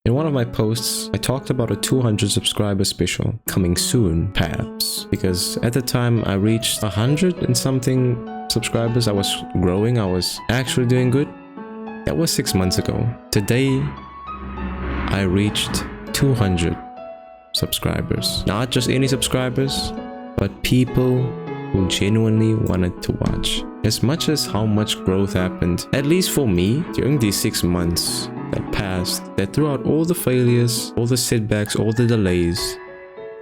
In one of my posts, I talked about a 200 subscriber special coming soon, perhaps, because at the time I reached 100 and something subscribers. I was growing, I was actually doing good. That was 6 months ago. Today, I reached 200 subscribers. Not just any subscribers, but people who genuinely wanted to watch. As much as how much growth happened, at least for me, during these 6 months that passed, that throughout all the failures, all the setbacks, all the delays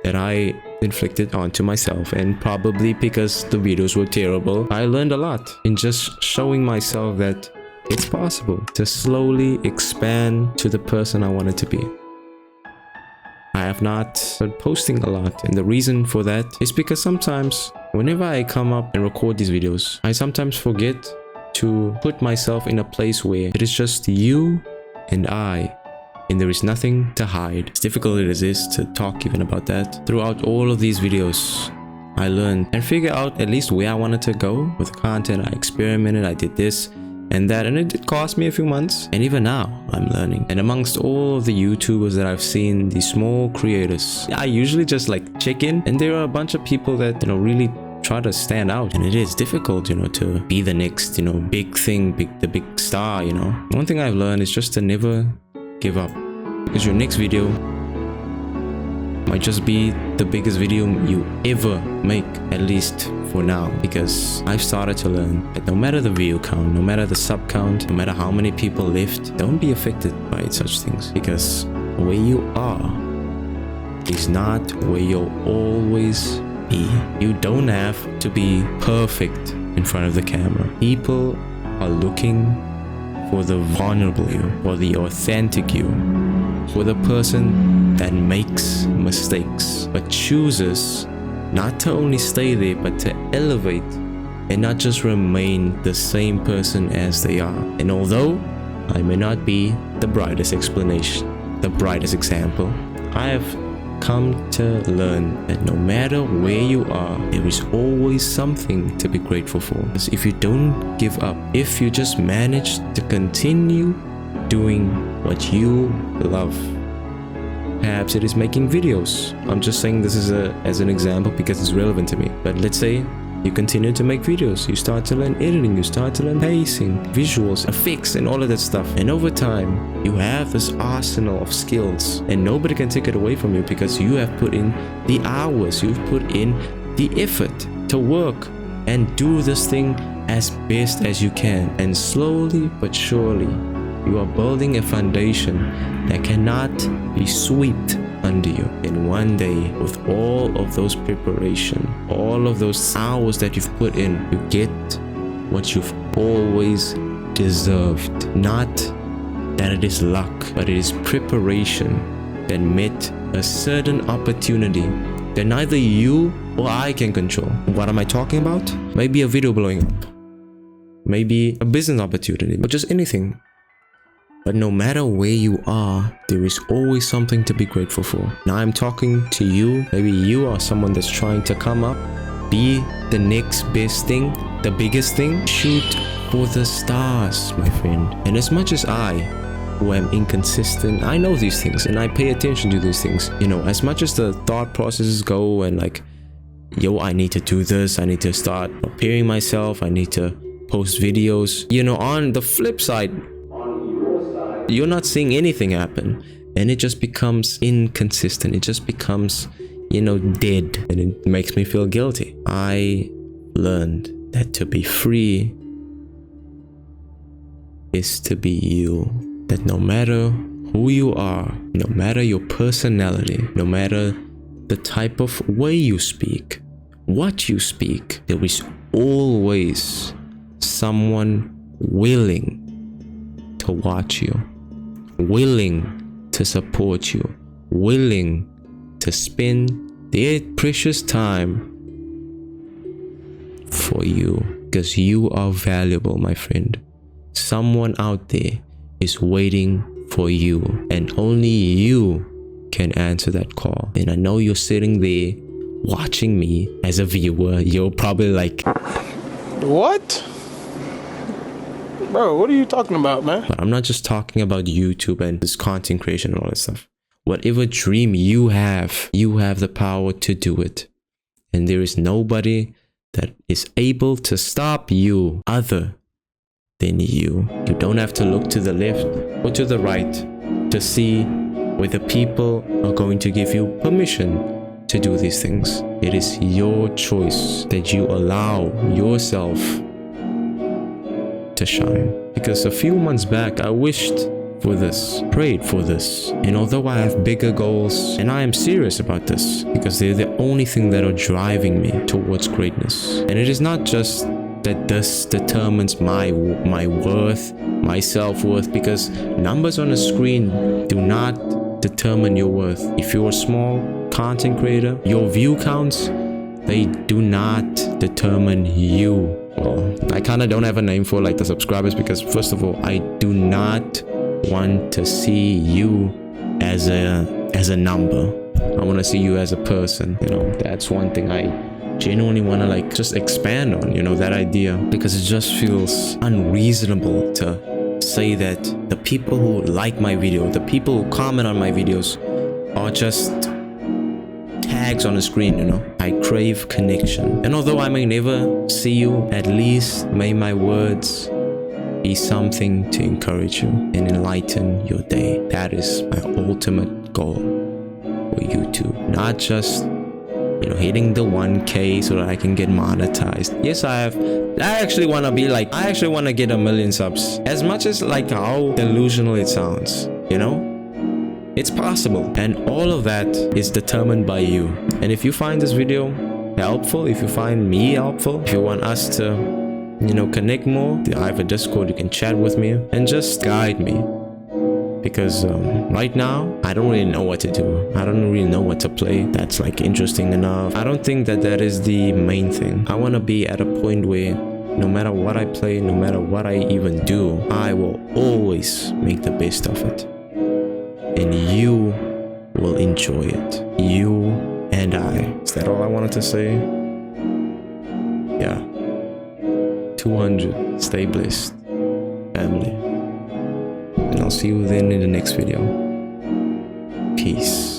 that I inflicted onto myself, and probably because the videos were terrible, I learned a lot in just showing myself that it's possible to slowly expand to the person I wanted to be. I have not been posting a lot, and the reason for that is because sometimes whenever I come up and record these videos, I sometimes forget to put myself in a place where it is just you and I, and there is nothing to hide. As difficult as it is to talk even about that, throughout all of these videos, I learned and figured out at least where I wanted to go with the content. I experimented, I did this and that, and it did cost me a few months, and even now I'm learning. And amongst all of the YouTubers that I've seen, these small creators, I usually just like check in, and there are a bunch of people that, you know, really try to stand out, and it is difficult, you know, to be the next, you know, big thing, the big star, you know. One thing I've learned is just to never give up, because your next video might just be the biggest video you ever make, at least for now, because I've started to learn that no matter the view count, no matter the sub count, no matter how many people left, don't be affected by such things, because where you are is not where you'll always be. You don't have to be perfect in front of the camera. People are looking for the vulnerable you, for the authentic you, for the person that makes mistakes but chooses not to only stay there but to elevate and not just remain the same person as they are. And although I may not be the brightest explanation, the brightest example, I have come to learn that no matter where you are, there is always something to be grateful for. Because if you don't give up, if you just manage to continue doing what you love, perhaps it is making videos. I'm just saying this as an example because it's relevant to me. But let's say you continue to make videos, you start to learn editing, you start to learn pacing, visuals, effects, and all of that stuff. And over time, you have this arsenal of skills, and nobody can take it away from you because you have put in the hours, you've put in the effort to work and do this thing as best as you can. And slowly but surely, you are building a foundation that cannot be swept under you. And one day, with all of those preparation, all of those hours that you've put in, you get what you've always deserved. Not that it is luck, but it is preparation that met a certain opportunity that neither you or I can control. What am I talking about? Maybe a video blowing up, maybe a business opportunity, or just anything. But no matter where you are, there is always something to be grateful for. Now I'm talking to you. Maybe you are someone that's trying to come up, be the next best thing, the biggest thing. Shoot for the stars, my friend. And as much as I, who am inconsistent, I know these things and I pay attention to these things. You know, as much as the thought processes go and like, yo, I need to do this, I need to start preparing myself, I need to post videos. You know, on the flip side, you're not seeing anything happen, and it just becomes inconsistent. It just becomes, you know, dead, and it makes me feel guilty. I learned that to be free is to be you. That no matter who you are, no matter your personality, no matter the type of way you speak, what you speak, there is always someone willing to watch you, willing to support you, willing to spend their precious time for you, because you are valuable, my friend. Someone out there is waiting for you, and only you can answer that call. And I know you're sitting there watching me as a viewer. You're probably like, what? Bro, what are you talking about, man? But I'm not just talking about YouTube and this content creation and all that stuff. Whatever dream you have the power to do it. And there is nobody that is able to stop you other than you. You don't have to look to the left or to the right to see whether people are going to give you permission to do these things. It is your choice that you allow yourself to shine. Because a few months back, I wished for this, prayed for this. And although I have bigger goals, and I am serious about this, because they're the only thing that are driving me towards greatness. And it is not just that this determines my worth, my self-worth, because numbers on a screen do not determine your worth. If you're a small content creator, your view counts, they do not determine you. Well, I kind of don't have a name for like the subscribers, because first of all, I do not want to see you as a number. I want to see you as a person. You know, that's one thing I genuinely want to like just expand on, you know, that idea, because it just feels unreasonable to say that the people who like my video, the people who comment on my videos are just tags on the screen. You know, I crave connection, and although I may never see you, at least may my words be something to encourage you and enlighten your day. That is my ultimate goal for YouTube. Not just, you know, hitting the 1K so that I can get monetized. Yes, I actually want to be like, I actually want to get 1 million subs. As much as like how delusional it sounds, you know, it's possible. And all of that is determined by you. And if you find this video helpful, if you find me helpful, if you want us to, you know, connect more, I have a Discord, you can chat with me and just guide me. Because right now, I don't really know what to do. I don't really know what to play that's like interesting enough. I don't think that that is the main thing. I want to be at a point where no matter what I play, no matter what I even do, I will always make the best of it. And you will enjoy it. You and I. Is that all I wanted to say? Yeah. 200. Stay blessed, family. And I'll see you then in the next video. Peace.